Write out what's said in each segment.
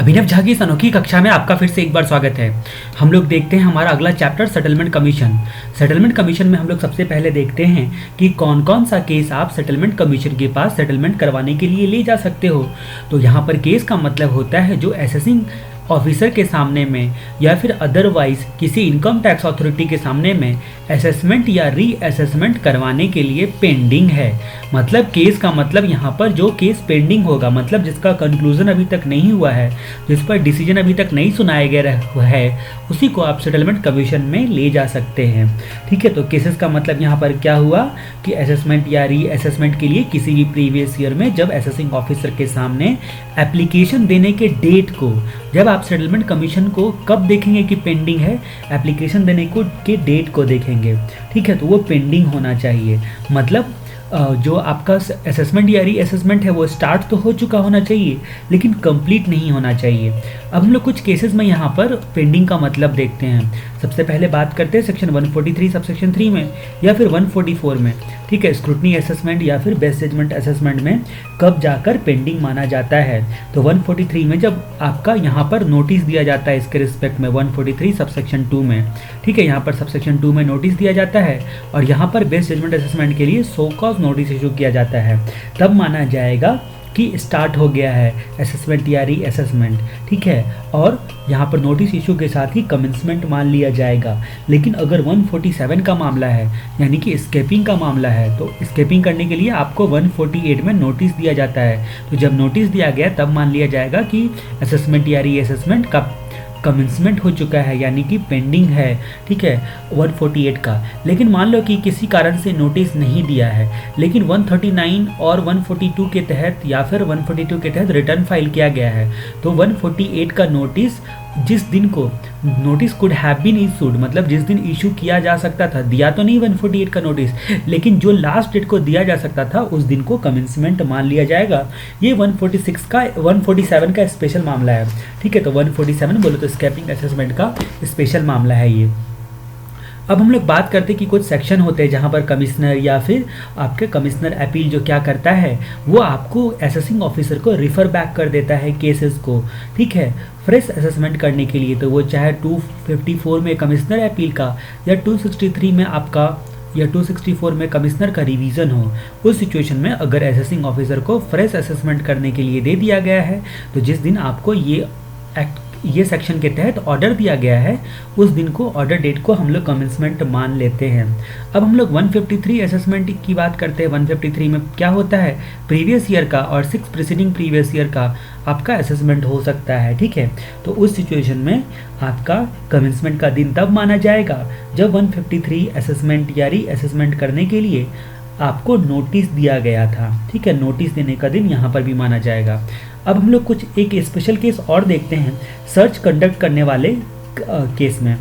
अभिनव झा की इस अनोखी कक्षा में आपका फिर से एक बार स्वागत है। हम लोग देखते हैं हमारा अगला chapter settlement commission. Settlement commission में हम लोग सबसे पहले देखते हैं कि कौन कौन सा केस आप सेटलमेंट कमीशन के पास सेटलमेंट करवाने के लिए ले जा सकते हो। तो यहाँ पर केस का मतलब होता है जो असेसिंग ऑफिसर के सामने में या फिर अदरवाइज किसी इनकम टैक्स अथॉरिटी के सामने में असेसमेंट या रीअसेसमेंट करवाने के लिए पेंडिंग है। मतलब केस का मतलब यहाँ पर जो केस पेंडिंग होगा, मतलब जिसका कंक्लूजन अभी तक नहीं हुआ है, जिस पर डिसीजन अभी तक नहीं सुनाया गया है, उसी को आप सेटलमेंट कमीशन में ले जा सकते हैं। ठीक है, तो केसेस का मतलब यहाँ पर क्या हुआ कि असेसमेंट या रीअसेसमेंट के लिए किसी भी प्रीवियस ईयर में जब असेसिंग ऑफिसर के सामने एप्लीकेशन देने के डेट को, जब आप सेटलमेंट कमीशन को कब देखेंगे कि पेंडिंग है, एप्लीकेशन देने को के डेट को देखेंगे। ठीक है, तो वो पेंडिंग होना चाहिए। मतलब जो आपका असेसमेंट या रीअसेसमेंट है वो स्टार्ट तो हो चुका होना चाहिए लेकिन कंप्लीट नहीं होना चाहिए। अब हम लोग कुछ केसेस में यहाँ पर पेंडिंग का मतलब देखते हैं। सबसे पहले बात करते हैं सेक्शन 143 सबसेक्शन 3 में या फिर 144 में। ठीक है, स्क्रूटनी असेसमेंट या फिर बेस्ट जजमेंट असेसमेंट में कब जाकर पेंडिंग माना जाता है। तो 143 में जब आपका यहाँ पर नोटिस दिया जाता है इसके रिस्पेक्ट में 143 सबसेक्शन 2 में। ठीक है, यहाँ पर सबसेक्शन 2 में नोटिस दिया जाता है और यहाँ पर बेस्ट जजमेंट असेसमेंट के लिए सो कॉज नोटिस इशू किया जाता है, तब माना जाएगा कि स्टार्ट हो गया है असेसमेंट या रीअसेसमेंट। ठीक है, और यहाँ पर नोटिस इशू के साथ ही कमेंसमेंट मान लिया जाएगा। लेकिन अगर 147 का मामला है यानी कि स्केपिंग का मामला है, तो स्केपिंग करने के लिए आपको 148 में नोटिस दिया जाता है। तो जब नोटिस दिया गया तब मान लिया जाएगा कि असेसमेंट या रीअसेसमेंट का कमेंसमेंट हो चुका है यानी कि पेंडिंग है। ठीक है, 148 का। लेकिन मान लो कि किसी कारण से नोटिस नहीं दिया है, लेकिन 139 और 142 के तहत या फिर 142 के तहत रिटर्न फाइल किया गया है, तो 148 का नोटिस जिस दिन को notice could have been issued, मतलब जिस दिन इशू किया जा सकता था, दिया तो नहीं 148 का नोटिस, लेकिन जो लास्ट डेट को दिया जा सकता था उस दिन को कमेंसमेंट मान लिया जाएगा। ये 147 का स्पेशल मामला है। ठीक है, तो 147 बोलो तो स्कैपिंग असेसमेंट का स्पेशल मामला है ये। अब हम लोग बात करते हैं कि कुछ सेक्शन होते हैं जहाँ पर कमिश्नर या फिर आपके कमिश्नर अपील जो क्या करता है वो आपको असेसिंग ऑफिसर को रिफ़र बैक कर देता है केसेस को। ठीक है, फ्रेश असेसमेंट करने के लिए, तो वो चाहे 254 में कमिश्नर अपील का या 263 में आपका या 264 में कमिश्नर का रिवीजन हो, उस सिचुएशन में अगर असेसिंग ऑफिसर को फ्रेश असेसमेंट करने के लिए दे दिया गया है, तो जिस दिन आपको ये सेक्शन के तहत ऑर्डर दिया गया है उस दिन को, ऑर्डर डेट को हम लोग कमेंसमेंट मान लेते हैं। अब हम लोग 153 असेसमेंट की बात करते हैं। 153 में क्या होता है, प्रीवियस ईयर का और 6 प्रीसीडिंग प्रीवियस ईयर का आपका असेसमेंट हो सकता है। ठीक है, तो उस सिचुएशन में आपका कमेंसमेंट का दिन तब माना जाएगा जब 153 असेसमेंट या रीअसेसमेंट करने के लिए आपको नोटिस दिया गया था। ठीक है, नोटिस देने का दिन यहाँ पर भी माना जाएगा। अब हम लोग कुछ एक स्पेशल केस और देखते हैं सर्च कंडक्ट करने वाले केस में।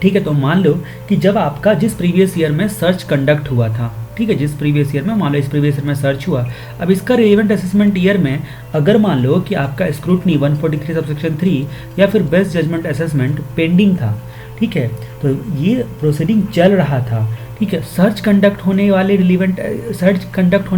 ठीक है, तो मान लो कि जब आपका जिस प्रीवियस ईयर में सर्च कंडक्ट हुआ था, ठीक है, जिस प्रीवियस ईयर में, मान लो इस प्रीवियस ईयर में सर्च हुआ, अब इसका रिलेवेंट असेसमेंट ईयर में अगर मान लो कि आपका स्क्रूटनी 143 सबसेक्शन 3 या फिर बेस्ट जजमेंट असेसमेंट पेंडिंग था। ठीक है, तो ये प्रोसीडिंग चल रहा था। ठीक है, सर्च कंडक्ट होने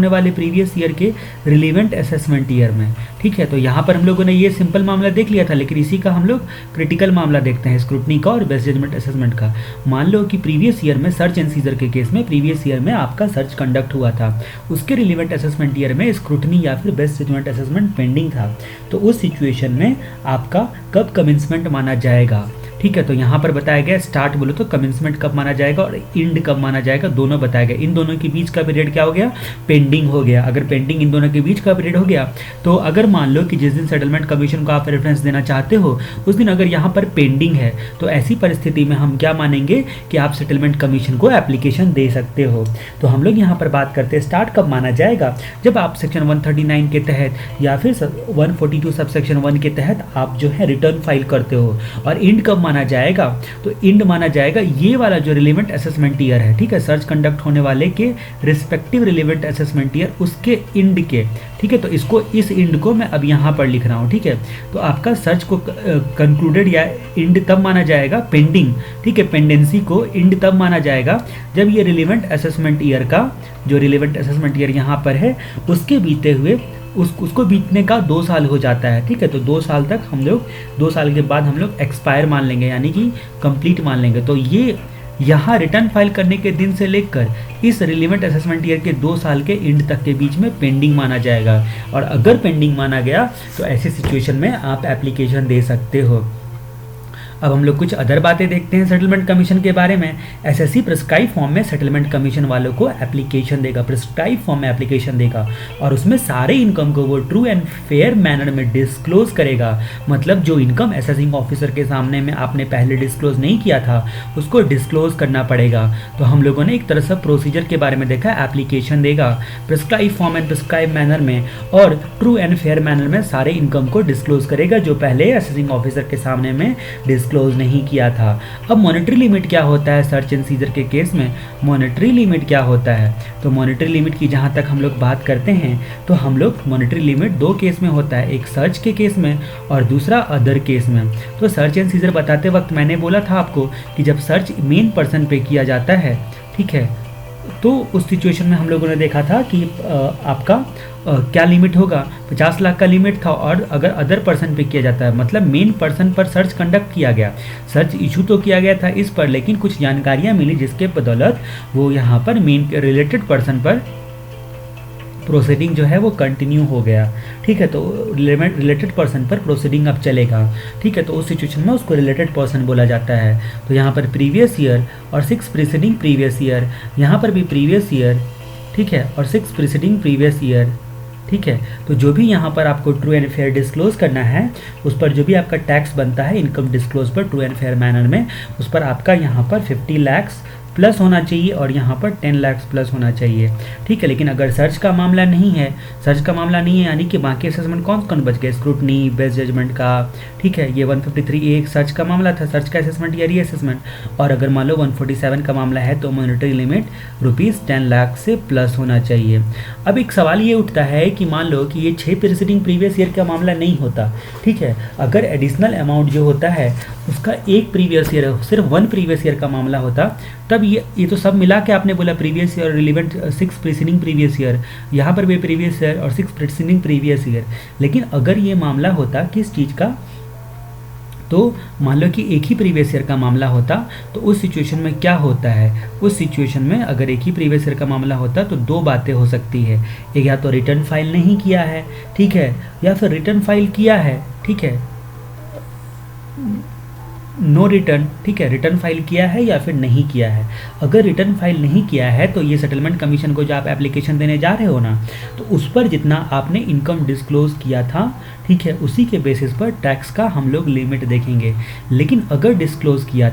वाले प्रीवियस ईयर के रिलेवेंट असेसमेंट ईयर में। ठीक है, तो यहाँ पर हम लोगों ने ये सिंपल मामला देख लिया था, लेकिन इसी का हम लोग क्रिटिकल मामला देखते हैं स्क्रूटनी का और बेस्ट जजमेंट असेसमेंट का। मान लो कि प्रीवियस ईयर में सर्च एंड सीजर के केस में प्रीवियस ईयर में आपका सर्च कंडक्ट हुआ था, उसके रिलेवेंट असेसमेंट ईयर में स्क्रूटनी या फिर बेस्ट जजमेंट असेसमेंट पेंडिंग था, तो उस सिचुएशन में आपका कब कमेंसमेंट माना जाएगा। ठीक है, तो यहाँ पर बताया गया स्टार्ट बोलो तो कमेंसमेंट कब माना जाएगा और एंड कब माना जाएगा, दोनों बताया गया। इन दोनों के बीच का पीरियड क्या हो गया, पेंडिंग हो गया। अगर पेंडिंग इन दोनों के बीच का पीरियड हो गया, तो अगर मान लो कि जिस दिन सेटलमेंट कमीशन को आप रेफरेंस देना चाहते हो उस दिन अगर यहाँ पर पेंडिंग है, तो ऐसी परिस्थिति में हम क्या मानेंगे कि आप सेटलमेंट कमीशन को एप्लीकेशन दे सकते हो। तो हम लोग यहाँ पर बात करते हैं स्टार्ट कब माना जाएगा, जब आप सेक्शन 139 के तहत या फिर 142 सबसेक्शन 1 के तहत आप जो है रिटर्न फाइल करते हो। और एंड कब माना जाएगा, तो एंड माना जाएगा ये वाला जो रिलेवेंट असेसमेंट ईयर है। ठीक है, सर्च कंडक्ट होने वाले के रिस्पेक्टिव रिलेवेंट असेसमेंट ईयर उसके एंड के। ठीक है, तो इसको इस एंड को मैं अब यहाँ पर लिख रहा हूँ। ठीक है, तो आपका सर्च को कंक्लूडेड या एंड तब माना जाएगा, पेंडिंग, ठीक है, पेंडेंसी को एंड तब माना जाएगा जब ये रिलेवेंट असेसमेंट ईयर का जो रिलेवेंट असेसमेंट ईयर यहाँ पर है उसके बीते हुए उसको बीतने का 2 साल हो जाता है, ठीक है। तो 2 साल तक हम लोग 2 साल के बाद हम लोग एक्सपायर मान लेंगे, यानी कि कंप्लीट मान लेंगे। तो ये यहाँ रिटर्न फाइल करने के दिन से लेकर इस रिलेवेंट असेसमेंट ईयर के 2 साल के एंड तक के बीच में पेंडिंग माना जाएगा। और अगर पेंडिंग माना गया तो ऐसी सिचुएशन में आप एप्लीकेशन दे सकते हो। अब हम लोग कुछ अदर बातें देखते हैं सेटलमेंट कमीशन के बारे में। एसएससी प्रिस्क्राइब फॉर्म में सेटलमेंट कमीशन वालों को एप्लीकेशन देगा, प्रिस्क्राइब फॉर्म में एप्लीकेशन देगा, और उसमें सारे इनकम को वो ट्रू एंड फेयर मैनर में डिस्क्लोज करेगा। मतलब जो इनकम असेसिंग ऑफिसर के सामने में आपने पहले डिस्क्लोज नहीं किया था उसको डिस्क्लोज करना पड़ेगा। तो हम लोगों ने एक तरह से प्रोसीजर के बारे में देखा, एप्लीकेशन देगा prescribe form and prescribe manner में, और ट्रू एंड फेयर मैनर में सारे इनकम को डिस्क्लोज करेगा जो पहले असेसिंग ऑफिसर के सामने में क्लोज नहीं किया था। अब मॉनेटरी लिमिट क्या होता है सर्च एंड सीजर के केस में? मॉनेटरी लिमिट क्या होता है? तो मॉनेटरी लिमिट की जहां तक हम लोग बात करते हैं तो हम लोग मॉनेटरी लिमिट 2 केस में होता है, एक सर्च के केस में और दूसरा अदर केस में। तो सर्च एंड सीजर बताते वक्त मैंने बोला था आपको कि जब सर्च मेन पर्सन पे किया जाता है, ठीक है, तो उस सिचुएशन में हम लोगों ने देखा था कि आपका क्या लिमिट होगा, 50 लाख का लिमिट था। और अगर अदर पर्सन पे किया जाता है, मतलब मेन पर्सन पर सर्च कंडक्ट किया गया, सर्च इशू तो किया गया था इस पर, लेकिन कुछ जानकारियां मिली जिसके बदौलत वो यहाँ पर मेन रिलेटेड पर्सन पर प्रोसीडिंग जो है वो कंटिन्यू हो गया, ठीक है। तो रिलेटेड पर्सन पर प्रोसीडिंग अब चलेगा, ठीक है। तो उस सिचुएशन में उसको रिलेटेड पर्सन बोला जाता है। तो यहाँ पर प्रीवियस ईयर और 6 प्रीसीडिंग प्रीवियस ईयर, यहाँ पर भी प्रीवियस ईयर, ठीक है, और 6 प्रीसीडिंग प्रीवियस ईयर, ठीक है। तो जो भी यहाँ पर आपको ट्रू एंड फेयर डिस्क्लोज करना है, उस पर जो भी आपका टैक्स बनता है इनकम डिस्क्लोज पर ट्रू एंड फेयर मैनर में, उस पर आपका यहाँ पर 50 लाख प्लस होना चाहिए और यहाँ पर 10 लाख प्लस होना चाहिए, ठीक है। लेकिन अगर सर्च का मामला नहीं है, सर्च का मामला नहीं है यानी कि बाकी असेसमेंट कौन कौन बच गए, स्क्रूटनी, बेस्ट जजमेंट का, ठीक है, ये 153 एक सर्च का मामला था, सर्च का असेसमेंट या रीअसेसमेंट। और अगर मान लो 147 का मामला है तो मॉनेटरी लिमिट ₹10 लाख से प्लस होना चाहिए। अब एक सवाल ये उठता है कि मान लो कि ये 6 प्रीसीडिंग प्रीवियस ईयर का मामला नहीं होता, ठीक है, अगर एडिशनल अमाउंट जो होता है उसका एक प्रीवियस ईयर, सिर्फ 1 प्रीवियस ईयर का मामला होता, तब ये तो सब मिला के आपने बोला previous year relevant 6 preceding previous year, यहाँ पर भी प्रीवियस ईयर और 6 प्रीसीडिंग प्रीवियस ईयर। लेकिन अगर ये मामला होता किस चीज़ का, तो मान लो कि एक ही प्रीवियस ईयर का मामला होता, तो उस सिचुएशन में क्या होता है, उस सिचुएशन में अगर एक ही प्रीवियस ईयर का मामला होता तो 2 बातें हो सकती है। एक या तो रिटर्न फाइल नहीं किया है, ठीक है, या फिर रिटर्न फाइल किया है, ठीक है, नो रिटर्न, ठीक है, रिटर्न फाइल किया है या फिर नहीं किया है। अगर रिटर्न फाइल नहीं किया है तो ये सेटलमेंट कमीशन को जो आप एप्लीकेशन देने जा रहे हो ना, तो उस पर जितना आपने इनकम डिस्क्लोज किया था, ठीक है, उसी के बेसिस पर टैक्स का हम लोग लिमिट देखेंगे। लेकिन अगर डिस्क्लोज किया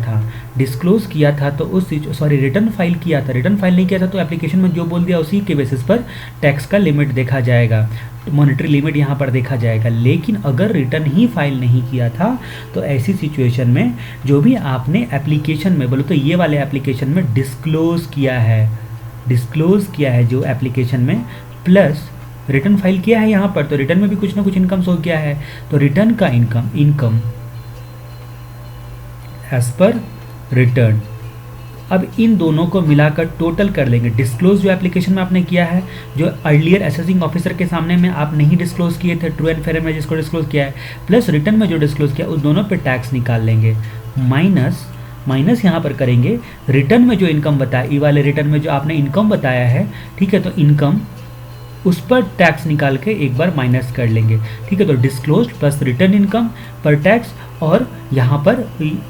था तो उस रिटर्न फाइल किया था, रिटर्न फाइल नहीं किया था तो एप्लीकेशन में जो बोल दिया उसी के बेसिस पर टैक्स का लिमिट देखा जाएगा, मॉनेटरी लिमिट यहाँ पर देखा जाएगा। लेकिन अगर रिटर्न ही फाइल नहीं किया था तो ऐसी सिचुएशन में जो भी आपने एप्लीकेशन में बोलो तो ये वाले एप्लीकेशन में डिस्क्लोज किया है जो एप्लीकेशन में, प्लस रिटर्न फाइल किया है यहाँ पर, तो रिटर्न में भी कुछ ना कुछ इनकम शो किया है, तो रिटर्न का इनकम एज पर रिटर्न। अब इन दोनों को मिलाकर टोटल कर लेंगे। डिस्क्लोज जो एप्लीकेशन में आपने किया है, जो अर्लियर असेसिंग ऑफिसर के सामने में आप नहीं डिस्क्लोज किए थे, ट्रू एंड फेयर में जिसको डिस्क्लोज किया है, प्लस रिटर्न में जो डिस्क्लोज किया, उस दोनों पे टैक्स निकाल लेंगे। माइनस यहाँ पर करेंगे रिटर्न में जो इनकम बताया, ई वाले रिटर्न में जो आपने इनकम बताया है, ठीक है, तो इनकम उस पर टैक्स निकाल के एक बार माइनस कर लेंगे, ठीक है। तो डिस्क्लोज प्लस रिटर्न इनकम पर टैक्स, और यहाँ पर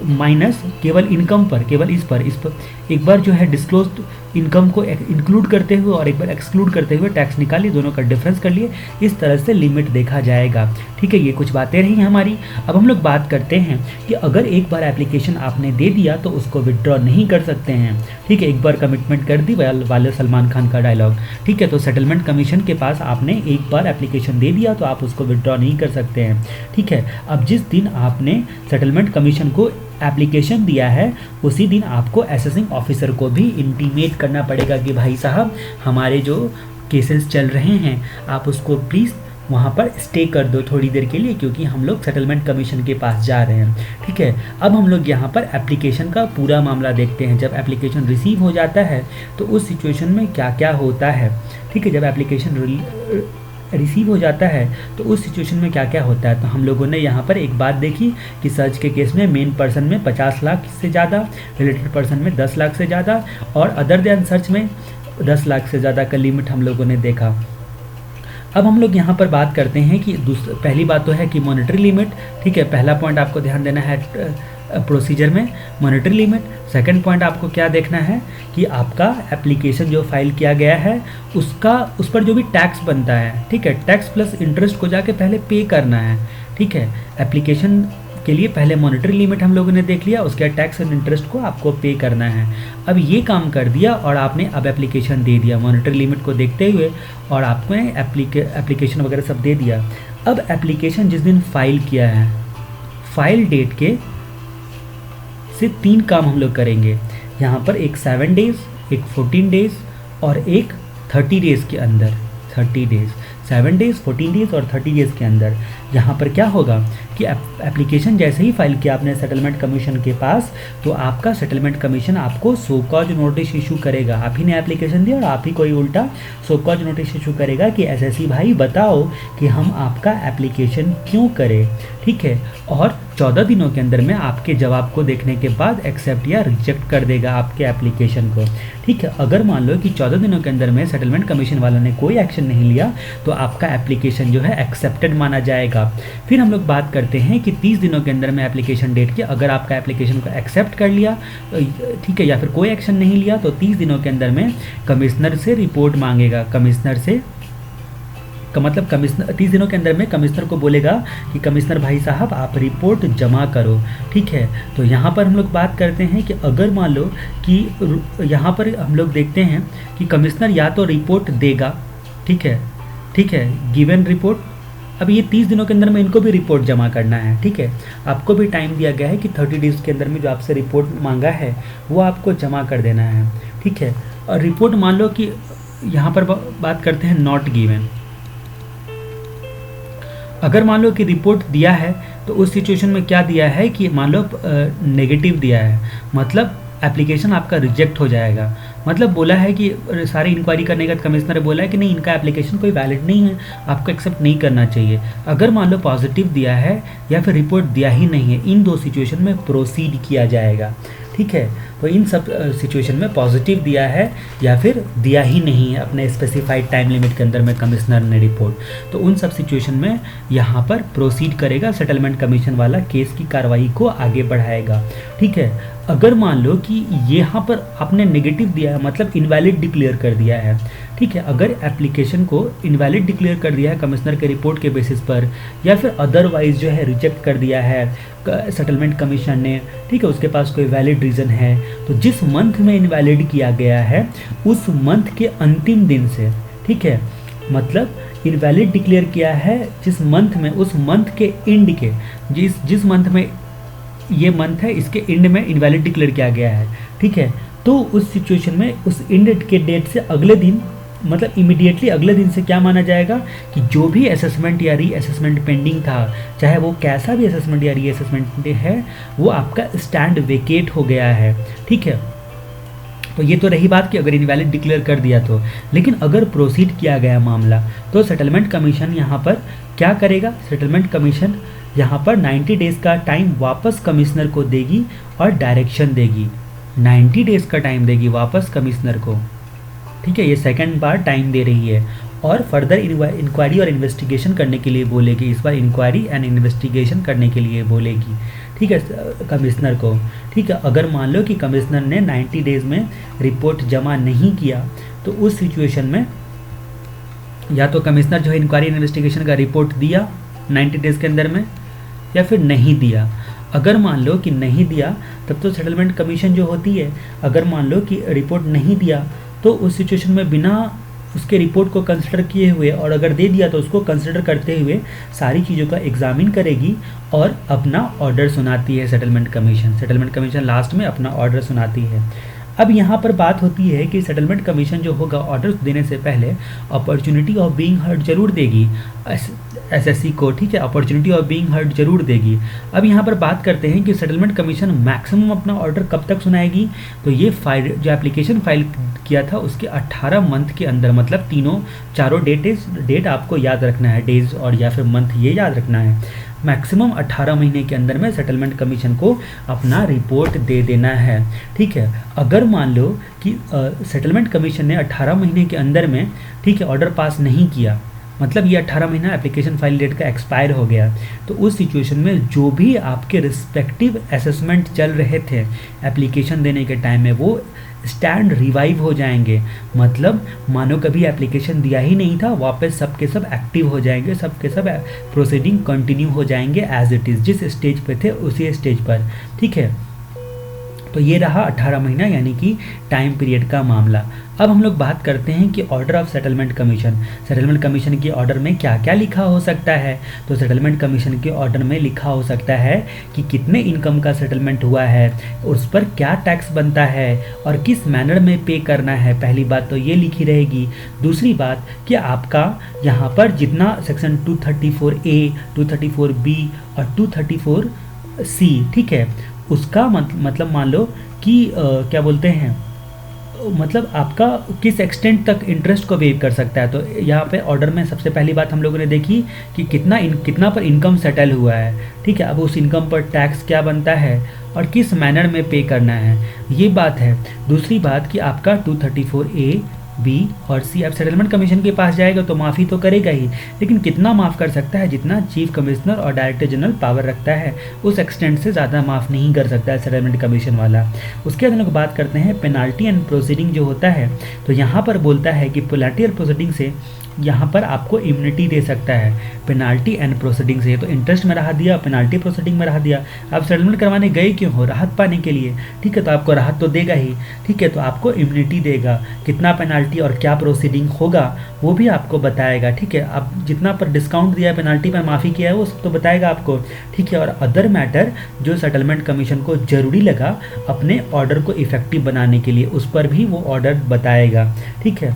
माइनस केवल इनकम पर, केवल इस पर एक बार जो है डिस्क्लोज इनकम को इंक्लूड करते हुए और एक बार एक्सक्लूड करते हुए टैक्स निकालिए, दोनों का डिफरेंस कर लिए, इस तरह से लिमिट देखा जाएगा, ठीक है। ये कुछ बातें रही हमारी। अब हम लोग बात करते हैं कि अगर एक बार एप्लीकेशन आपने दे दिया तो उसको विड्रॉ नहीं कर सकते हैं, ठीक है, एक बार कमिटमेंट कर दी वाले सलमान खान का डायलॉग, ठीक है। तो सेटलमेंट कमीशन के पास आपने एक बार एप्लीकेशन दे दिया तो आप उसको विड्रॉ नहीं कर सकते हैं, ठीक है। अब जिस दिन आपने सेटलमेंट कमीशन को एप्लीकेशन दिया है उसी दिन आपको असेसिंग ऑफिसर को भी इंटीमेट करना पड़ेगा कि भाई साहब हमारे जो केसेस चल रहे हैं आप उसको प्लीज़ वहाँ पर स्टे कर दो थोड़ी देर के लिए, क्योंकि हम लोग सेटलमेंट कमीशन के पास जा रहे हैं, ठीक है। अब हम लोग यहाँ पर एप्लीकेशन का पूरा मामला देखते हैं। जब एप्लीकेशन रिसीव हो जाता है तो उस सिचुएशन में क्या क्या होता है, ठीक है। जब एप्लीकेशन रिसीव हो जाता है तो उस सिचुएशन में क्या क्या होता है। तो हम लोगों ने यहाँ पर एक बात देखी कि सर्च के केस में मेन पर्सन में 50 लाख से ज़्यादा, रिलेटेड पर्सन में 10 लाख से ज़्यादा और अदर देन सर्च में 10 लाख से ज़्यादा का लिमिट हम लोगों ने देखा। अब हम लोग यहाँ पर बात करते हैं कि पहली बात तो है कि मॉनिटरी लिमिट, ठीक है, पहला पॉइंट आपको ध्यान देना है प्रोसीजर में मॉनिटरी लिमिट। सेकंड पॉइंट आपको क्या देखना है कि आपका एप्लीकेशन जो फाइल किया गया है उस पर जो भी टैक्स बनता है, ठीक है, टैक्स प्लस इंटरेस्ट को जाके पहले पे करना है, ठीक है। एप्लीकेशन के लिए पहले मॉनिटरी लिमिट हम लोगों ने देख लिया, उसके बाद टैक्स एंड इंटरेस्ट को आपको पे करना है। अब ये काम कर दिया और आपने अब एप्लीकेशन दे दिया मॉनिटरी लिमिट को देखते हुए और आपने एप्लीकेशन वगैरह सब दे दिया। अब एप्लीकेशन जिस दिन फाइल किया है, फाइल डेट के से 3 काम हम लोग करेंगे यहाँ पर, एक 7 डेज़, एक 14 डेज़ और एक 30 डेज़ के अंदर। 30 डेज़, 7 डेज़, 14 डेज़ और 30 डेज़ के अंदर यहाँ पर क्या होगा कि एप्लीकेशन जैसे ही फाइल किया आपने सेटलमेंट कमीशन के पास, तो आपका सेटलमेंट कमीशन आपको सो कॉज नोटिस इशू करेगा। आप ही ने एप्लीकेशन दिया और आप ही कोई उल्टा सो कॉज नोटिस इशू करेगा कि एसएससी भाई बताओ कि हम आपका एप्लीकेशन क्यों करें, ठीक है। और 14 दिनों के अंदर में आपके जवाब को देखने के बाद एक्सेप्ट या रिजेक्ट कर देगा आपके एप्लीकेशन को, ठीक है। अगर मान लो कि 14 दिनों के अंदर में सेटलमेंट कमीशन वालों ने कोई एक्शन नहीं लिया तो आपका एप्लीकेशन जो है एक्सेप्टेड माना जाएगा। फिर हम लोग बात करते हैं कि 30 दिनों के अंदर में एप्लीकेशन डेट के अगर आपका एप्लीकेशन को एक्सेप्ट कर लिया, ठीक है, या फिर कोई एक्शन नहीं लिया तो 30 दिनों के अंदर में कमिश्नर से रिपोर्ट मांगेगा। कमिश्नर से मतलब कमिश्नर 30 दिनों के अंदर में कमिश्नर को बोलेगा कि कमिश्नर भाई साहब आप रिपोर्ट जमा करो, ठीक है। तो यहाँ पर हम लोग बात करते हैं कि अगर मान लो कि यहाँ पर हम लोग देखते हैं कि कमिश्नर या तो रिपोर्ट देगा, ठीक है, ठीक है, गिवन रिपोर्ट। अब ये 30 दिनों के अंदर में इनको भी रिपोर्ट जमा करना है, ठीक है। आपको भी टाइम दिया गया है कि 30 डेज़ के अंदर में जो आपसे रिपोर्ट मांगा है वो आपको जमा कर देना है, ठीक है। और रिपोर्ट मान लो कि यहाँ पर बात करते हैं नॉट गिवन। अगर मान लो कि रिपोर्ट दिया है तो उस सिचुएशन में क्या दिया है कि मान लो नेगेटिव दिया है, मतलब एप्लीकेशन आपका रिजेक्ट हो जाएगा। मतलब बोला है कि सारी इंक्वायरी करने के बाद कमिश्नर ने बोला है कि नहीं, इनका एप्लीकेशन कोई वैलिड नहीं है, आपको एक्सेप्ट नहीं करना चाहिए। अगर मान लो पॉजिटिव दिया है या फिर रिपोर्ट दिया ही नहीं है, इन 2 सिचुएशन में प्रोसीड किया जाएगा, ठीक है। तो इन सब सिचुएशन में पॉजिटिव दिया है या फिर दिया ही नहीं है अपने स्पेसिफाइड टाइम लिमिट के अंदर में कमिश्नर ने रिपोर्ट, तो उन सब सिचुएशन में यहाँ पर प्रोसीड करेगा सेटलमेंट कमीशन वाला, केस की कार्रवाई को आगे बढ़ाएगा, ठीक है। अगर मान लो कि यहाँ पर आपने नेगेटिव दिया है, मतलब इनवैलिड डिक्लेयर कर दिया है, ठीक है। अगर एप्लीकेशन को इनवैलिड डिक्लेयर कर दिया है कमिश्नर के रिपोर्ट के बेसिस पर या फिर अदरवाइज जो है रिजेक्ट कर दिया है सेटलमेंट कमीशन ने, ठीक है, उसके पास कोई वैलिड रीज़न है, तो जिस मंथ में इनवैलिड किया गया है उस मंथ के अंतिम दिन से, ठीक है, मतलब इनवैलिड डिक्लेयर किया है जिस मंथ में, उस मंथ के एंड के, जिस मंथ में ये मंथ है इसके एंड में इनवैलिड डिक्लेयर किया गया है, ठीक है। तो उस सिचुएशन में उस एंड के डेट से अगले दिन, मतलब इमीडिएटली अगले दिन से क्या माना जाएगा कि जो भी असेसमेंट या री असेसमेंट पेंडिंग था, चाहे वो कैसा भी असेसमेंट या री असेसमेंट है, वो आपका स्टैंड वेकेट हो गया है, ठीक है। तो ये तो रही बात कि अगर इनवैलिड डिक्लेयर कर दिया तो, लेकिन अगर प्रोसीड किया गया मामला तो सेटलमेंट कमीशन यहाँ पर क्या करेगा, सेटलमेंट कमीशन यहाँ पर 90 डेज़ का टाइम वापस कमिश्नर को देगी और डायरेक्शन देगी, 90 डेज़ का टाइम देगी वापस कमिश्नर को, ठीक है। ये सेकंड बार टाइम दे रही है और फर्दर इंक्वायरी और इन्वेस्टिगेशन करने के लिए बोलेगी, इस बार इंक्वायरी एंड इन्वेस्टिगेशन करने के लिए बोलेगी, ठीक है, कमिश्नर को, ठीक है। अगर मान लो कि कमिश्नर ने 90 डेज़ में रिपोर्ट जमा नहीं किया तो उस सिचुएशन में या तो कमिश्नर जो है इंक्वायरी इन्वेस्टिगेशन का रिपोर्ट दिया 90 डेज़ के अंदर में या फिर नहीं दिया। अगर मान लो कि नहीं दिया तब तो सेटलमेंट कमीशन जो होती है, अगर मान लो कि रिपोर्ट नहीं दिया तो उस सिचुएशन में बिना उसके रिपोर्ट को कंसिडर किए हुए, और अगर दे दिया तो उसको कंसिडर करते हुए सारी चीज़ों का एग्जामिन करेगी और अपना ऑर्डर सुनाती है settlement commission. Settlement commission last में अपना ऑर्डर सुनाती है। अब यहाँ पर बात होती है कि सेटलमेंट कमीशन जो होगा ऑर्डर देने से पहले अपॉर्चुनिटी ऑफ बीइंग हर्ड जरूर देगी एसएससी को, ठीक है, अपॉर्चुनिटी ऑफ बीइंग हर्ड जरूर देगी। अब यहाँ पर बात करते हैं कि सेटलमेंट कमीशन मैक्सिमम अपना ऑर्डर कब तक सुनाएगी। तो ये फाइल जो एप्लीकेशन फाइल किया था उसके 18 मंथ के अंदर, मतलब चारों डेट आपको याद रखना है, डेज और या फिर मंथ ये याद रखना है। मैक्सिमम 18 महीने के अंदर में सेटलमेंट कमीशन को अपना रिपोर्ट दे देना है, ठीक है। अगर मान लो कि सेटलमेंट कमीशन ने 18 महीने के अंदर में, ठीक है, ऑर्डर पास नहीं किया, मतलब ये 18 महीना एप्लीकेशन फाइल डेट का एक्सपायर हो गया, तो उस सिचुएशन में जो भी आपके रिस्पेक्टिव असेसमेंट चल रहे थे एप्लीकेशन देने के टाइम में वो स्टैंड रिवाइव हो जाएंगे। मतलब मानो कभी एप्लीकेशन दिया ही नहीं था, वापस सब के सब एक्टिव हो जाएंगे, सब के सब प्रोसीडिंग कंटिन्यू हो जाएंगे एज इट इज़, जिस स्टेज पे थे उसी स्टेज पर, ठीक है। तो ये रहा 18 महीना यानी कि टाइम पीरियड का मामला। अब हम लोग बात करते हैं कि order of settlement commission, settlement commission के ऑर्डर में क्या क्या लिखा हो सकता है। तो सेटलमेंट कमीशन के ऑर्डर में लिखा हो सकता है कि कितने इनकम का सेटलमेंट हुआ है, उस पर क्या टैक्स बनता है और किस मैनर में पे करना है। पहली बात तो ये लिखी रहेगी। दूसरी बात कि आपका यहाँ पर जितना सेक्शन 234A, 234B और 234C, ठीक है, उसका मतलब मान लो कि क्या बोलते हैं, मतलब आपका किस एक्सटेंट तक इंटरेस्ट को वेव कर सकता है। तो यहाँ पे ऑर्डर में सबसे पहली बात हम लोगों ने देखी कि कितना पर इनकम सेटल हुआ है, ठीक है। अब उस इनकम पर टैक्स क्या बनता है और किस मैनर में पे करना है, ये बात है। दूसरी बात कि आपका 234A, B और C अब सेटलमेंट कमीशन के पास जाएगा तो माफ़ी तो करेगा ही, लेकिन कितना माफ़ कर सकता है, जितना चीफ कमिश्नर और डायरेक्टर जनरल पावर रखता है उस एक्सटेंट से ज़्यादा माफ़ नहीं कर सकता है सेटलमेंट कमीशन वाला। उसके बाद हम लोग बात करते हैं पेनाल्टी एंड प्रोसीडिंग जो होता है। तो यहाँ पर बोलता है कि पेनाल्टी एंड प्रोसीडिंग से यहाँ पर आपको इम्यूनिटी दे सकता है, पेनाल्टी एंड प्रोसीडिंग से। तो इंटरेस्ट में रहा दिया, पेनाल्टी प्रोसीडिंग में रहा दिया। आप सेटलमेंट करवाने गए क्यों हो, राहत पाने के लिए, ठीक है, तो आपको राहत तो देगा ही, ठीक है। तो आपको इम्यूनिटी देगा, कितना पेनाल्टी और क्या प्रोसीडिंग होगा वो भी आपको बताएगा, ठीक है। अब जितना पर डिस्काउंट दिया है, पेनाल्टी पर माफ़ी किया है, वो सब तो बताएगा आपको, ठीक है। और अदर मैटर जो सेटलमेंट कमीशन को ज़रूरी लगा अपने ऑर्डर को इफेक्टिव बनाने के लिए, उस पर भी वो ऑर्डर बताएगा, ठीक है।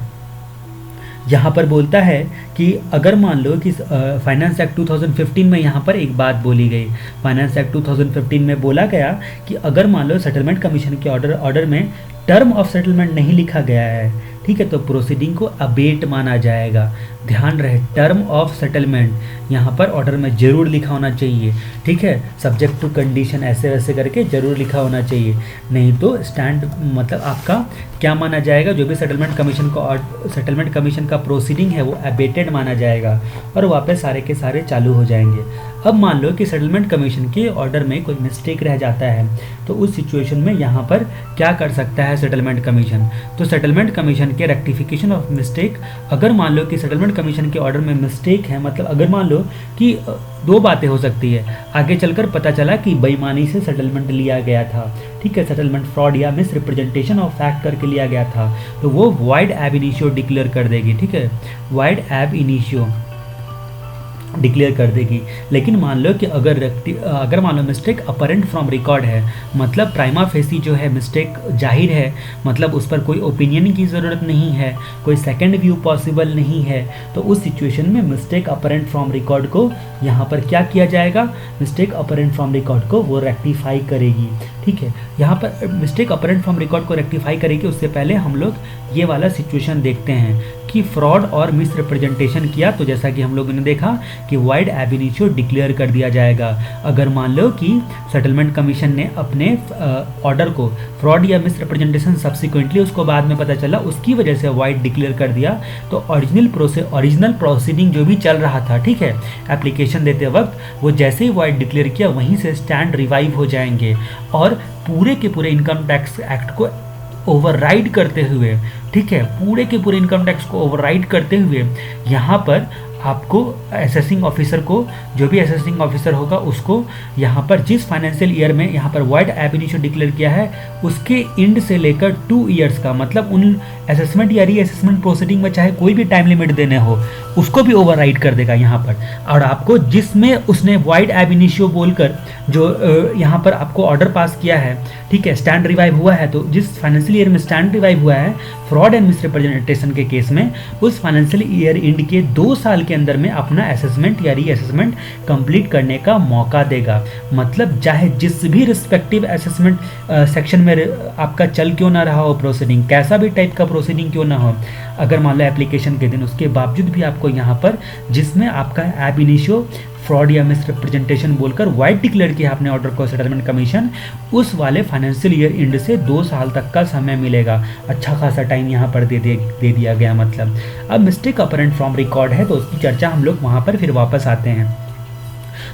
यहाँ पर बोलता है कि अगर मान लो कि फाइनेंस एक्ट 2015 में यहाँ पर एक बात बोली गई, फाइनेंस एक्ट 2015 में बोला गया कि अगर मान लो सेटलमेंट कमीशन के ऑर्डर में टर्म ऑफ सेटलमेंट नहीं लिखा गया है, ठीक है, तो प्रोसीडिंग को अबेट माना जाएगा। ध्यान रहे, टर्म ऑफ सेटलमेंट यहाँ पर ऑर्डर में जरूर लिखा होना चाहिए, ठीक है, सब्जेक्ट टू कंडीशन ऐसे वैसे करके जरूर लिखा होना चाहिए, नहीं तो स्टैंड मतलब आपका क्या माना जाएगा, जो भी सेटलमेंट कमीशन का प्रोसीडिंग है वो अबेटेड माना जाएगा और वापस सारे के सारे चालू हो जाएंगे। अब मान लो कि सेटलमेंट कमीशन के ऑर्डर में कोई मिस्टेक रह जाता है, तो उस सिचुएशन में यहाँ पर क्या कर सकता है सेटलमेंट कमीशन। तो सेटलमेंट कमीशन के रेक्टिफिकेशन ऑफ मिस्टेक, अगर मान लो कि सेटलमेंट कमीशन के ऑर्डर में मिस्टेक है, मतलब अगर मान लो कि दो बातें हो सकती है, आगे चलकर पता चला कि बेईमानी से सेटलमेंट लिया गया था, ठीक है, सेटलमेंट फ्रॉड या मिस रिप्रेजेंटेशन ऑफ फैक्ट करके लिया गया था, तो वो वॉइड एब इनिशियो डिक्लेयर कर देगी, ठीक है, वॉइड एब इनिशियो डिक्लेयर कर देगी। लेकिन मान लो कि अगर मान लो मिस्टेक अपरेंट फ्रॉम रिकॉर्ड है, मतलब प्राइमा फेसी जो है मिस्टेक जाहिर है, मतलब उस पर कोई ओपिनियन की ज़रूरत नहीं है, कोई सेकंड व्यू पॉसिबल नहीं है, तो उस सिचुएशन में मिस्टेक अपरेंट फ्रॉम रिकॉर्ड को यहाँ पर क्या किया जाएगा, मिस्टेक अपरेंट फ्रॉम रिकॉर्ड को वो रेक्टिफाई करेगी, ठीक है। यहाँ पर मिस्टेक अपरेंट फ्रॉम रिकॉर्ड को रेक्टिफाई करेगी, उससे पहले हम लोग ये वाला सिचुएशन देखते हैं कि फ्रॉड और मिस रिप्रेजेंटेशन किया, तो जैसा कि हम लोगों ने देखा कि वाइड एब इनिशियो डिक्लेयर कर दिया जाएगा। अगर मान लो कि सेटलमेंट कमीशन ने अपने ऑर्डर को फ्रॉड या मिस रिप्रेजेंटेशन सब्सिक्वेंटली उसको बाद में पता चला, उसकी वजह से वाइड डिक्लेयर कर दिया, तो ओरिजिनल प्रोसीडिंग जो भी चल रहा था, ठीक है, एप्लीकेशन देते वक्त, वो जैसे ही वाइड डिक्लेयर किया वहीं से स्टैंड रिवाइव हो जाएंगे और पूरे के पूरे इनकम टैक्स एक्ट को ओवरराइड करते हुए, ठीक है, पूरे के पूरे इनकम टैक्स को ओवरराइड करते हुए यहाँ पर आपको असेसिंग ऑफिसर को, जो भी असेसिंग ऑफिसर होगा उसको यहाँ पर जिस फाइनेंशियल ईयर में यहाँ पर वाइड एब इनिशियो डिक्लेयर किया है उसके एंड से लेकर 2 ईयर्स का, मतलब उन असेसमेंट या री असेसमेंट प्रोसीडिंग में चाहे कोई भी टाइम लिमिट देने हो उसको भी ओवरराइड कर देगा यहाँ पर। और आपको जिसमें उसने वाइड एब इनिशियो बोलकर जो यहाँ पर आपको ऑर्डर पास किया है, ठीक है, स्टैंड रिवाइव हुआ है, तो जिस फाइनेंशियल ईयर में स्टैंड रिवाइव हुआ है फ्रॉड एंड मिसरिप्रेजेंटेशन के केस में, उस फाइनेंशियल ईयर एंड के 2 साल के अंदर में अपना असेसमेंट या री असेसमेंट कंप्लीट करने का मौका देगा। मतलब चाहे जिस भी रिस्पेक्टिव असेसमेंट सेक्शन में आपका चल क्यों ना रहा हो प्रोसीडिंग, कैसा भी टाइप का प्रोसीडिंग क्यों ना हो, अगर मान लो एप्लीकेशन के दिन, उसके बावजूद भी आपको यहाँ पर जिसमें आपका एब इनिशियो फ्रॉड या मिसरिप्रेजेंटेशन बोलकर वाइड डिक्लेयर किया आपने ऑर्डर को सेटलमेंट कमीशन, उस वाले फाइनेंशियल ईयर एंड से 2 साल तक का समय मिलेगा। अच्छा खासा टाइम यहाँ पर दे दिया गया। मतलब अब मिस्टेक अपरेंट फ्रॉम रिकॉर्ड है तो उसकी चर्चा हम लोग वहाँ पर फिर वापस आते हैं।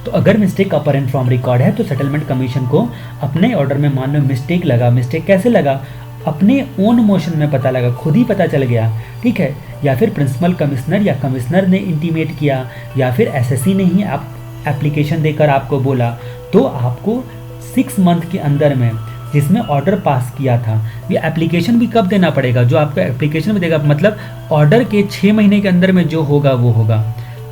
तो अगर मिस्टेक अपरेंट फ्रॉम रिकॉर्ड है तो सेटलमेंट कमीशन को अपने ऑर्डर में मान लो मिस्टेक लगा, मिस्टेक कैसे लगा, अपने ओन मोशन में पता लगा, खुद ही पता चल गया, ठीक है, या फिर प्रिंसिपल कमिश्नर या कमिश्नर ने इंटीमेट किया, या फिर एसएससी ने ही आप एप्लीकेशन देकर आपको बोला, तो आपको 6 मंथ के अंदर में जिसमें ऑर्डर पास किया था, ये एप्लीकेशन भी कब देना पड़ेगा, जो आपका एप्लीकेशन में देगा, मतलब ऑर्डर के 6 महीने के अंदर में जो होगा वो होगा,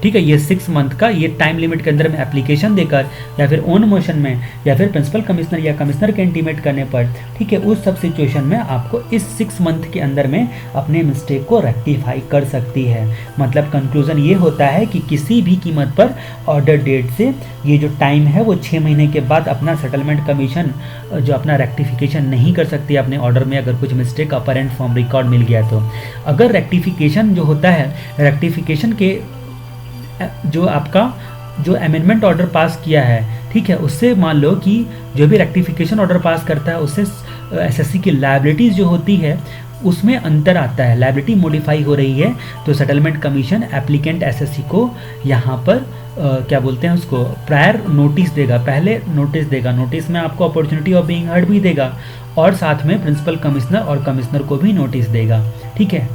ठीक है। ये 6 मंथ का ये टाइम लिमिट के अंदर में एप्लीकेशन देकर या फिर ओन मोशन में या फिर प्रिंसिपल कमिश्नर या कमिश्नर के इंटीमेट करने पर, ठीक है, उस सब सिचुएशन में आपको इस 6 मंथ के अंदर में अपने मिस्टेक को रेक्टिफाई कर सकती है। मतलब कंक्लूजन ये होता है कि किसी भी कीमत पर ऑर्डर डेट से ये जो टाइम है वो 6 महीने के बाद अपना सेटलमेंट कमीशन जो अपना रेक्टिफिकेशन नहीं कर सकती अपने ऑर्डर में, अगर कुछ मिस्टेक अपरेंट फ्रॉम रिकॉर्ड मिल गया तो। अगर रेक्टिफिकेशन जो होता है, रेक्टिफिकेशन के जो आपका जो अमेंडमेंट ऑर्डर पास किया है, ठीक है, उससे मान लो कि जो भी रेक्टिफिकेशन ऑर्डर पास करता है उससे एसएससी की लायबिलिटीज़ जो होती है उसमें अंतर आता है, लायबिलिटी मॉडिफाई हो रही है, तो सेटलमेंट कमीशन एप्लीकेंट एसएससी को यहाँ पर क्या बोलते हैं उसको प्रायर नोटिस देगा, पहले नोटिस देगा, नोटिस में आपको अपॉर्चुनिटी ऑफ बीइंग हर्ड भी देगा और साथ में प्रिंसिपल कमिश्नर और कमिश्नर को भी नोटिस देगा, ठीक है।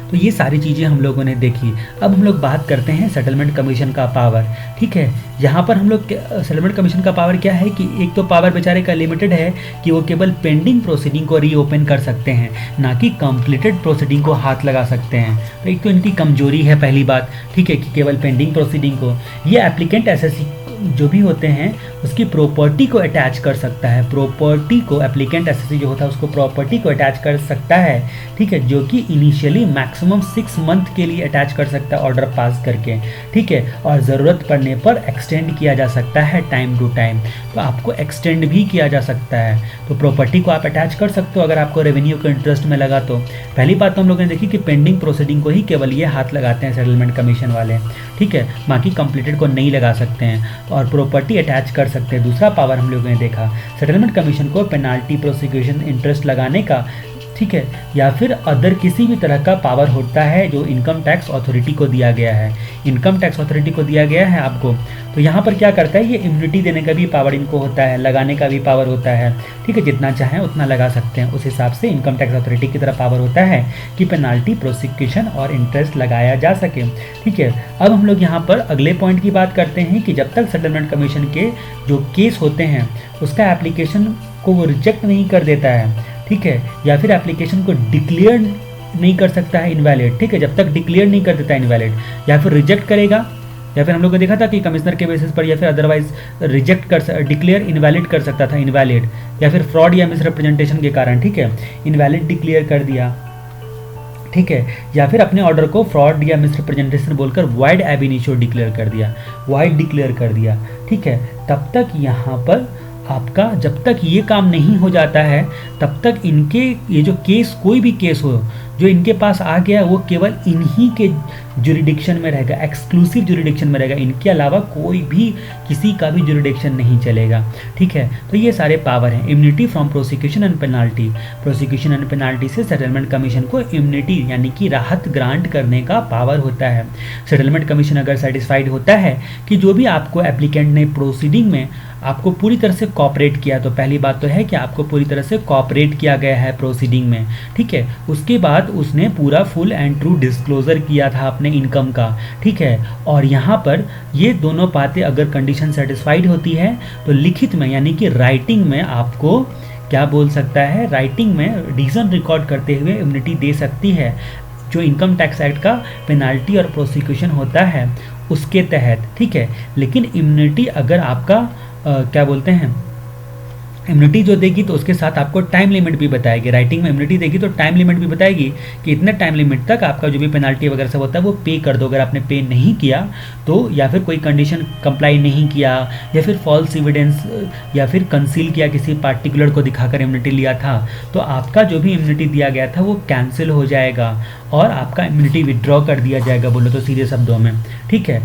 तो ये सारी चीज़ें हम लोगों ने देखी। अब हम लोग बात करते हैं सेटलमेंट कमीशन का पावर, ठीक है। यहाँ पर हम लोग सेटलमेंट कमीशन का पावर क्या है कि एक तो पावर बेचारे का लिमिटेड है कि वो केवल पेंडिंग प्रोसीडिंग को रीओपन कर सकते हैं, ना कि कंप्लीटेड प्रोसीडिंग को हाथ लगा सकते हैं। तो एक तो इनकी कमजोरी है पहली बात, ठीक है, कि केवल पेंडिंग प्रोसीडिंग को ये एप्लीकेंट एसएससी जो भी होते हैं उसकी प्रॉपर्टी को अटैच कर सकता है, प्रॉपर्टी को एप्लीकेंट एसएससी जो होता है उसको प्रॉपर्टी को अटैच कर सकता है, ठीक है, जो कि इनिशियली मैक्सिमम 6 मंथ के लिए अटैच कर सकता है ऑर्डर पास करके, ठीक है, और ज़रूरत पड़ने पर एक्सटेंड किया जा सकता है टाइम टू टाइम, तो आपको एक्सटेंड भी किया जा सकता है। तो प्रॉपर्टी को आप अटैच कर सकते हो अगर आपको रेवेन्यू के इंटरेस्ट में लगा तो। पहली बात तो हम लोगों ने देखी कि पेंडिंग प्रोसीडिंग को ही केवल ये हाथ लगाते हैं सेटलमेंट कमीशन वाले, ठीक है, बाकी कंप्लीटेड को नहीं लगा सकते हैं और प्रॉपर्टी अटैच कर सकते हैं। दूसरा पावर हम लोगों ने देखा सेटलमेंट कमीशन को पेनाल्टी प्रोसिक्यूशन इंटरेस्ट लगाने का, ठीक है, या फिर अदर किसी भी तरह का पावर होता है जो इनकम टैक्स अथॉरिटी को दिया गया है, इनकम टैक्स अथॉरिटी को दिया गया है आपको। तो यहाँ पर क्या करता है, ये इम्यूनिटी देने का भी पावर इनको होता है, लगाने का भी पावर होता है, ठीक है, जितना चाहें उतना लगा सकते हैं। उस हिसाब से इनकम टैक्स अथॉरिटी की तरफ पावर होता है कि पेनाल्टी प्रोसिक्यूशन और इंटरेस्ट लगाया जा सके, ठीक है। अब हम लोग यहाँ पर अगले पॉइंट की बात करते हैं कि जब तक सेटलमेंट कमीशन के जो केस होते हैं उसका एप्लीकेशन को वो रिजेक्ट नहीं कर देता है, ठीक है, या फिर एप्लीकेशन को डिक्लेयर नहीं कर सकता है इनवैलिड, ठीक है, जब तक डिक्लेयर नहीं कर देता है इनवैलिड, या फिर रिजेक्ट करेगा, या फिर हम लोग को देखा था कि कमिश्नर के बेसिस पर या फिर अदरवाइज रिजेक्ट कर डिक्लेयर इनवैलिड कर सकता था, इनवैलिड या फिर फ्रॉड या मिसरिप्रेजेंटेशन के कारण, ठीक है, इनवैलिड डिक्लेयर कर दिया, ठीक है, या फिर अपने ऑर्डर को फ्रॉड या मिसरिप्रेजेंटेशन बोलकर वाइड एब इनिशियो डिक्लेयर कर दिया, वाइड डिक्लेयर कर दिया, ठीक है। तब तक यहाँ पर आपका जब तक ये काम नहीं हो जाता है तब तक इनके ये जो केस कोई भी केस हो जो इनके पास आ गया वो केवल इन्हीं के जुरिडिक्शन में रहेगा, एक्सक्लूसिव जुरिडिक्शन में रहेगा, इनके अलावा कोई भी किसी का भी जुरिडिक्शन नहीं चलेगा, ठीक है। तो ये सारे पावर हैं। Immunity from prosecution and penalty, prosecution and penalty से सेटलमेंट कमीशन को इम्यूनिटी यानी कि राहत ग्रांट करने का पावर होता है। सेटलमेंट कमीशन अगर सेटिस्फाइड होता है कि जो भी आपको एप्लीकेंट ने प्रोसीडिंग में आपको पूरी तरह से कॉपरेट किया, तो पहली बात तो है कि आपको पूरी तरह से कॉपरेट किया गया है प्रोसीडिंग में, ठीक है, उसके बाद बाद उसने पूरा फुल एंड ट्रू डिस्क्लोजर किया था अपने इनकम का, ठीक है। और यहाँ पर ये दोनों बातें अगर कंडीशन सेटिस्फाइड होती है तो लिखित में यानी कि राइटिंग में आपको क्या बोल सकता है, राइटिंग में रीज़न रिकॉर्ड करते हुए इम्यूनिटी दे सकती है, जो इनकम टैक्स एक्ट का पेनाल्टी और प्रोसिक्यूशन होता है उसके तहत, ठीक है। लेकिन इम्यूनिटी अगर आपका क्या बोलते हैं, इम्यूनिटी जो देगी तो उसके साथ आपको टाइम लिमिट भी बताएगी। राइटिंग में इम्यूनिटी देगी तो टाइम लिमिट भी बताएगी कि इतने टाइम लिमिट तक आपका जो भी पेनाल्टी वगैरह सब होता है वो पे कर दो। अगर आपने पे नहीं किया तो, या फिर कोई कंडीशन कंप्लाई नहीं किया, या फिर फॉल्स एविडेंस, या फिर कंसील किया, किसी पार्टिकुलर को दिखाकर इम्यूनिटी लिया था, तो आपका जो भी इम्यूनिटी दिया गया था वो कैंसिल हो जाएगा और आपका इम्यूनिटी विड्रॉ कर दिया जाएगा, बोलो तो सीधे शब्दों में, ठीक है।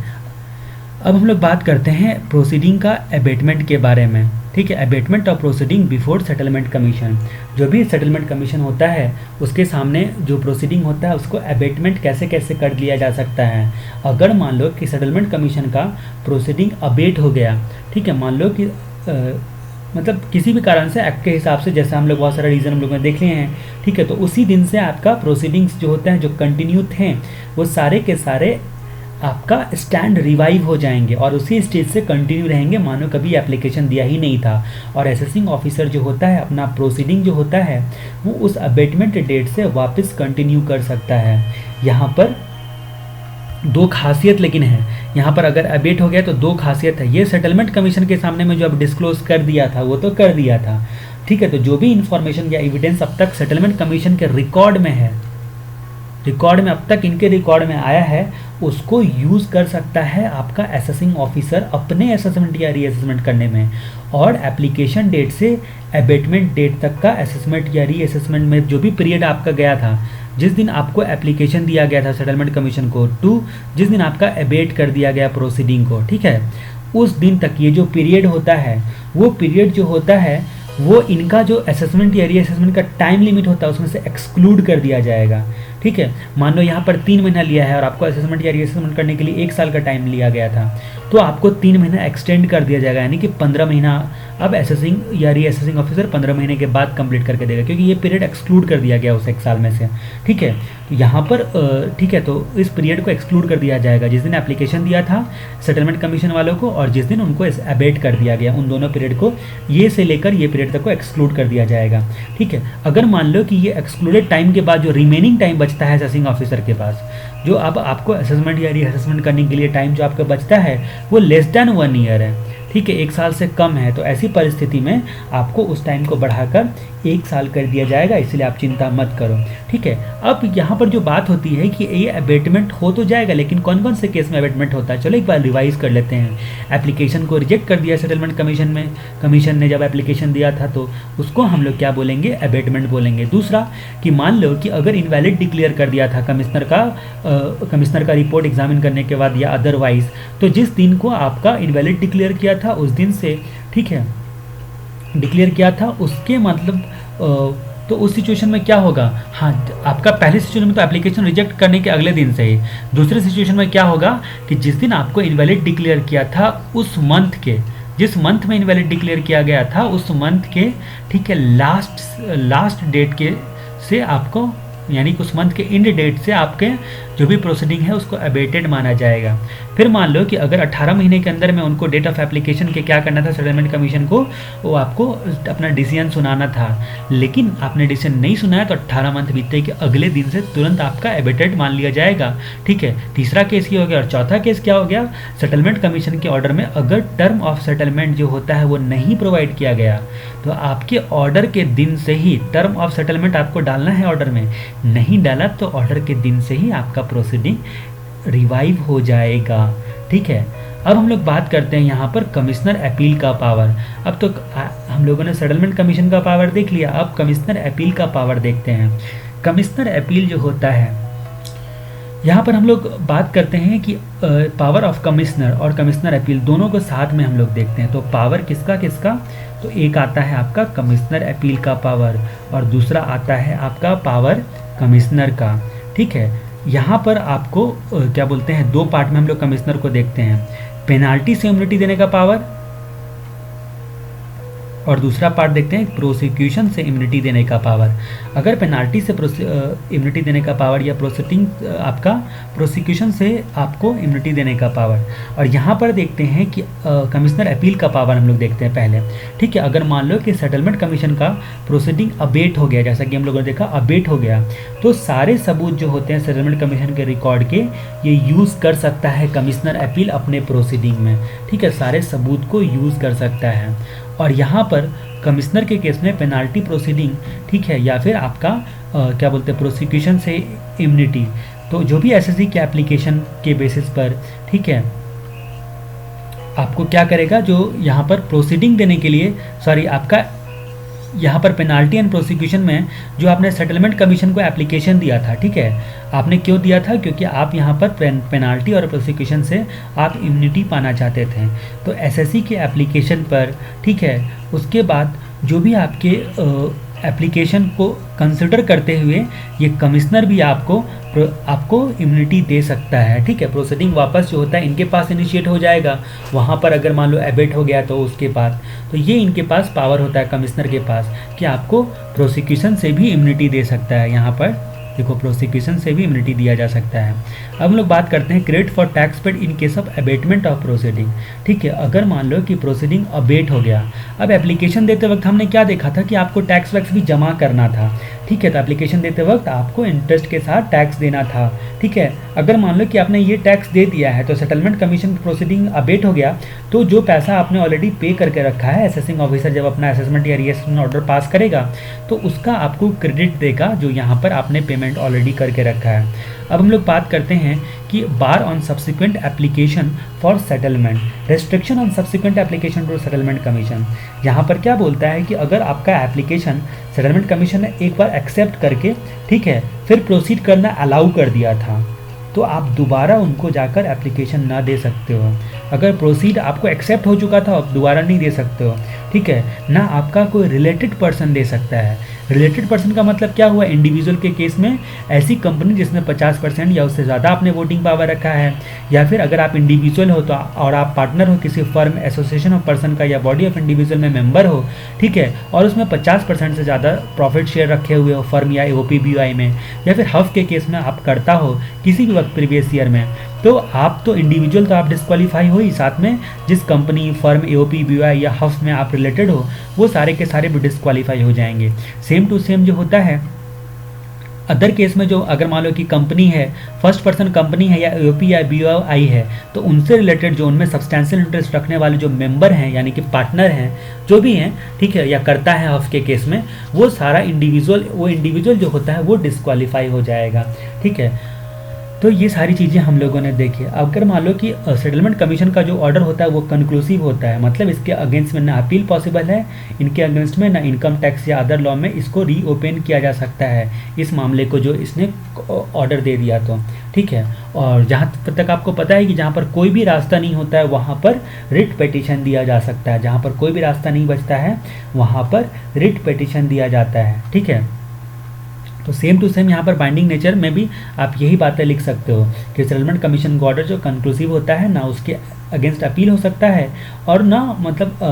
अब हम लोग बात करते हैं प्रोसीडिंग का अबेटमेंट के बारे में, ठीक है। Abatement of proceeding before settlement commission, जो भी सेटलमेंट कमीशन होता है उसके सामने जो प्रोसीडिंग होता है उसको अबेटमेंट कैसे कैसे कर लिया जा सकता है। अगर मान लो कि सेटलमेंट कमीशन का प्रोसीडिंग अबेट हो गया, ठीक है, मान लो कि मतलब किसी भी कारण से एक्ट के हिसाब से, जैसे हम लोग बहुत सारे रीज़न हम लोग ने देख लिए हैं, ठीक है, तो उसी दिन से आपका प्रोसीडिंग्स जो होते हैं जो कंटिन्यू थे वो सारे के सारे आपका स्टैंड रिवाइव हो जाएंगे और उसी स्टेज से कंटिन्यू रहेंगे मानो कभी एप्लीकेशन दिया ही नहीं था। और असेसिंग ऑफिसर जो होता है अपना प्रोसीडिंग जो होता है वो उस अबेटमेंट डेट से वापस कंटिन्यू कर सकता है। यहाँ पर दो खासियत लेकिन है, यहाँ पर अगर अबेट हो गया तो दो खासियत है। ये सेटलमेंट कमीशन के सामने में जो अब डिस्क्लोज कर दिया था वो तो कर दिया था, ठीक है। तो जो भी इंफॉर्मेशन या एविडेंस अब तक सेटलमेंट कमीशन के रिकॉर्ड में है, रिकॉर्ड में अब तक इनके रिकॉर्ड में आया है, उसको यूज़ कर सकता है आपका असेसिंग ऑफिसर अपने असेसमेंट या रीअसेसमेंट करने में। और एप्लीकेशन डेट से अबेटमेंट डेट तक का असेसमेंट या रीअसेसमेंट में जो भी पीरियड आपका गया था, जिस दिन आपको एप्लीकेशन दिया गया था सेटलमेंट कमीशन को, टू जिस दिन आपका अबेट कर दिया गया प्रोसीडिंग को, ठीक है, उस दिन तक ये जो पीरियड होता है वो पीरियड जो होता है वो इनका जो असेसमेंट या रीअसेसमेंट का टाइम लिमिट होता है उसमें से एक्सक्लूड कर दिया जाएगा, ठीक है। मान लो यहाँ पर 3 महीना लिया है और आपको असेसमेंट या रीअसेसमेंट करने के लिए 1 साल का टाइम लिया गया था, तो आपको 3 महीना एक्सटेंड कर दिया जाएगा, यानी कि 15 महीना अब असेसिंग या रीअसेसिंग ऑफिसर 15 महीने के बाद कंप्लीट करके देगा, क्योंकि ये पीरियड एक्सक्लूड कर दिया गया उस 1 साल में से, ठीक है। तो यहाँ पर ठीक है, तो इस पीरियड को एक्सक्लूड कर दिया जाएगा जिस दिन एप्लीकेशन दिया था सेटलमेंट कमीशन वालों को और जिस दिन उनको अबेट कर दिया गया, उन दोनों पीरियड को, ये से लेकर ये पीरियड तक को एक्सक्लूड कर दिया जाएगा, ठीक है। अगर मान लो कि ये एक्सक्लूडेड टाइम के बाद जो रिमेनिंग टाइम बचता है असेसिंग ऑफिसर के पास, जो अब आपको असेसमेंट या रीअसेसमेंट करने के लिए टाइम जो आपका बचता है वो लेस देन 1 ईयर है, ठीक है, 1 साल से कम है, तो ऐसी परिस्थिति में आपको उस टाइम को बढ़ाकर 1 साल कर दिया जाएगा, इसलिए आप चिंता मत करो, ठीक है। अब यहाँ पर जो बात होती है कि ये अबेटमेंट हो तो जाएगा, लेकिन कौन कौन से केस में अबेटमेंट होता है, चलो एक बार रिवाइज कर लेते हैं। एप्लीकेशन को रिजेक्ट कर दिया सेटलमेंट कमीशन में, कमीशन ने जब एप्लीकेशन दिया था तो उसको हम लोग क्या बोलेंगे, अबेटमेंट बोलेंगे। दूसरा कि मान लो कि अगर इनवैलिड डिक्लेयर कर दिया था कमिश्नर का रिपोर्ट एग्जामिन करने के बाद या अदरवाइज, तो जिस दिन को आपका इनवैलिड डिक्लेयर किया था उस दिन से, ठीक है, डिक्लेयर किया था उसके मतलब तो उस सिचुएशन में क्या होगा, हाँ, आपका पहले सिचुएशन में तो एप्लीकेशन रिजेक्ट करने के अगले दिन से ही, दूसरे सिचुएशन में क्या होगा कि जिस दिन आपको इनवैलिड डिक्लेयर किया था उस मंथ के, जिस मंथ में इनवैलिड डिक्लेयर किया गया था उस मंथ के, ठीक है, लास्ट डेट के से आपको, यानी कि उस मंथ के एंड डेट से आपके जो भी प्रोसीडिंग है उसको अबेटेड माना जाएगा। फिर मान लो कि अगर 18 महीने के अंदर में उनको डेट ऑफ एप्लीकेशन के क्या करना था सेटलमेंट कमीशन को, वो आपको अपना डिसीजन सुनाना था, लेकिन आपने डिसीजन नहीं सुनाया तो 18 मंथ बीतने के अगले दिन से तुरंत आपका अबेटेड मान लिया जाएगा, ठीक है। तीसरा केस ये हो गया। और चौथा केस क्या हो गया, सेटलमेंट कमीशन के ऑर्डर में अगर टर्म ऑफ सेटलमेंट जो होता है वो नहीं प्रोवाइड किया गया तो आपके ऑर्डर के दिन से ही टर्म ऑफ सेटलमेंट आपको डालना है ऑर्डर में, नहीं डाला तो ऑर्डर के दिन से ही आपका प्रोसीडिंग रिवाइव हो जाएगा, ठीक है। अब हम लोग बात करते हैं यहाँ पर कमिश्नर अपील का पावर। अब तो हम लोगों ने सेटलमेंट कमीशन का पावर देख लिया, अब कमिश्नर अपील का पावर देखते हैं। कमिश्नर अपील जो होता है, यहाँ पर हम लोग बात करते हैं कि पावर ऑफ कमिश्नर और कमिश्नर अपील दोनों को साथ में हम लोग देखते हैं। तो पावर किसका किसका, तो एक आता है आपका कमिश्नर अपील का पावर और दूसरा आता है आपका पावर कमिश्नर का, ठीक है। यहाँ पर आपको क्या बोलते हैं, 2 पार्ट में हम लोग कमिश्नर को देखते हैं। पेनाल्टी से इम्यूनिटी देने का पावर और दूसरा पार्ट देखते हैं प्रोसिक्यूशन से इम्यूनिटी देने का पावर। अगर पेनाल्टी से इम्यूनिटी देने का पावर या आपका प्रोसिक्यूशन से आपको इम्यूनिटी देने का पावर। और यहाँ पर देखते हैं कि कमिश्नर अपील का पावर हम लोग देखते हैं पहले। ठीक है, अगर मान लो कि सेटलमेंट कमीशन का प्रोसीडिंग अबेट हो गया, जैसा कि हम लोगों ने देखा अबेट हो गया, तो सारे सबूत जो होते हैं सेटलमेंट कमीशन के रिकॉर्ड के ये यूज़ कर सकता है कमिश्नर अपील अपने प्रोसीडिंग में। ठीक है, सारे सबूत को यूज़ कर सकता है। और यहाँ पर कमिश्नर के केस में पेनाल्टी प्रोसीडिंग, ठीक है, या फिर आपका क्या बोलते हैं प्रोसिक्यूशन से इम्यूनिटी, तो जो भी एसएससी के एप्लीकेशन के बेसिस पर, ठीक है, आपको क्या करेगा, जो यहाँ पर प्रोसीडिंग देने के लिए आपका यहाँ पर पेनाल्टी एंड प्रोसिक्यूशन में जो आपने सेटलमेंट कमीशन को एप्लीकेशन दिया था, ठीक है, आपने क्यों दिया था, क्योंकि आप यहाँ पर पेनाल्टी और प्रोसिक्यूशन से आप इम्यूनिटी पाना चाहते थे। तो एसएससी के एप्लीकेशन पर, ठीक है, उसके बाद जो भी आपके एप्लीकेशन को कंसिडर करते हुए ये कमिश्नर भी आपको इम्यूनिटी दे सकता है। ठीक है, प्रोसीडिंग वापस जो होता है इनके पास इनिशिएट हो जाएगा, वहाँ पर अगर मान लो एबेट हो गया तो उसके बाद, तो ये इनके पास पावर होता है कमिश्नर के पास कि आपको प्रोसिक्यूशन से भी इम्यूनिटी दे सकता है। यहाँ पर देखो प्रोसिक्यूशन से भी इम्यूनिटी दिया जा सकता है। अब हम लोग बात करते हैं credit for tax paid in case of abatement of proceeding. ठीक है, अगर मान लो कि प्रोसीडिंग अबेट हो गया, अब एप्लीकेशन देते वक्त हमने क्या देखा था कि आपको टैक्स वैक्स भी जमा करना था। ठीक है, तो एप्लीकेशन देते वक्त आपको इंटरेस्ट के साथ टैक्स देना था। ठीक है, अगर मान लो कि आपने ये टैक्स दे दिया है तो सेटलमेंट कमीशन प्रोसीडिंग अबेट हो गया, तो जो पैसा आपने ऑलरेडी पे करके रखा है, असेसिंग ऑफिसर जब अपना असेसमेंट या रीअसेसमेंट ऑर्डर पास करेगा तो उसका आपको क्रेडिट देगा, जो यहाँ पर आपने पेमेंट ऑलरेडी करके रखा है। अब हम लोग बात करते हैं कि bar on subsequent application for settlement, restriction on subsequent application to settlement commission. यहाँ पर क्या बोलता है कि अगर आपका एप्लीकेशन सेटलमेंट कमीशन ने एक बार एक्सेप्ट करके, ठीक है, फिर प्रोसीड करना अलाउ कर दिया था, तो आप दोबारा उनको जाकर एप्लीकेशन ना दे सकते हो। अगर प्रोसीड आपको एक्सेप्ट हो चुका था, आप दोबारा नहीं दे सकते हो। ठीक है ना, आपका कोई रिलेटेड पर्सन दे सकता है। रिलेटेड पर्सन का मतलब क्या हुआ, इंडिविजुअल के केस में ऐसी कंपनी जिसमें 50% या उससे ज़्यादा आपने वोटिंग पावर रखा है, या फिर अगर आप इंडिविजुअल हो तो और आप पार्टनर हो किसी फर्म, एसोसिएशन ऑफ पर्सन का या बॉडी ऑफ इंडिविजुअल में मेंबर हो, ठीक है, और उसमें 50% से ज़्यादा प्रॉफिट शेयर रखे हुए हो फर्म या OPBY में, या फिर हफ के केस में आप करता हो किसी भी वक्त प्रीवियस ईयर में, तो आप तो इंडिविजुअल तो आप डिस्क्वालीफाई हो ही, साथ में जिस कंपनी, फर्म, OPBY या हफ में आप रिलेटेड हो वो सारे के सारे भी डिस्क्वालीफाई हो जाएंगे। सेम टू सेम जो होता है अदर केस में, जो अगर मान लो कि कंपनी है, फर्स्ट पर्सन कंपनी है या AOP या BOI है, तो उनसे रिलेटेड जो उनमें सब्सटेंशियल इंटरेस्ट रखने वाले जो मेंबर हैं यानी कि पार्टनर हैं जो भी हैं, ठीक है, या करता है हफ के केस में, वो सारा इंडिविजुअल जो होता है वो डिस्क्वालीफाई हो जाएगा। ठीक है, तो ये सारी चीज़ें हम लोगों ने देखी। अगर मान लो कि सेटलमेंट कमीशन का जो ऑर्डर होता है वो कंक्लूसिव होता है, मतलब इसके अगेंस्ट में ना अपील पॉसिबल है, इनके अगेंस्ट में ना इनकम टैक्स या अदर लॉ में इसको रीओपन किया जा सकता है इस मामले को जो इसने ऑर्डर दे दिया तो। ठीक है, और जहाँ तक आपको पता है कि जहाँ पर कोई भी रास्ता नहीं होता है वहाँ पर रिट पिटीशन दिया जा सकता है, जहाँ पर कोई भी रास्ता नहीं बचता है वहाँ पर रिट पिटीशन दिया जाता है। ठीक है, तो सेम टू सेम यहाँ पर बाइंडिंग नेचर में भी आप यही बातें लिख सकते हो कि सेटलमेंट कमीशन का ऑर्डर जो कंक्लूसिव होता है ना उसके अगेंस्ट अपील हो सकता है, और ना मतलब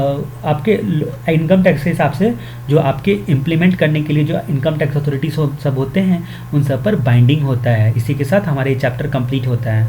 आपके इनकम टैक्स के हिसाब से जो आपके इम्प्लीमेंट करने के लिए जो इनकम टैक्स अथॉरिटीज सब होते हैं उन सब पर बाइंडिंग होता है। इसी के साथ हमारे चैप्टर कंप्लीट होता है।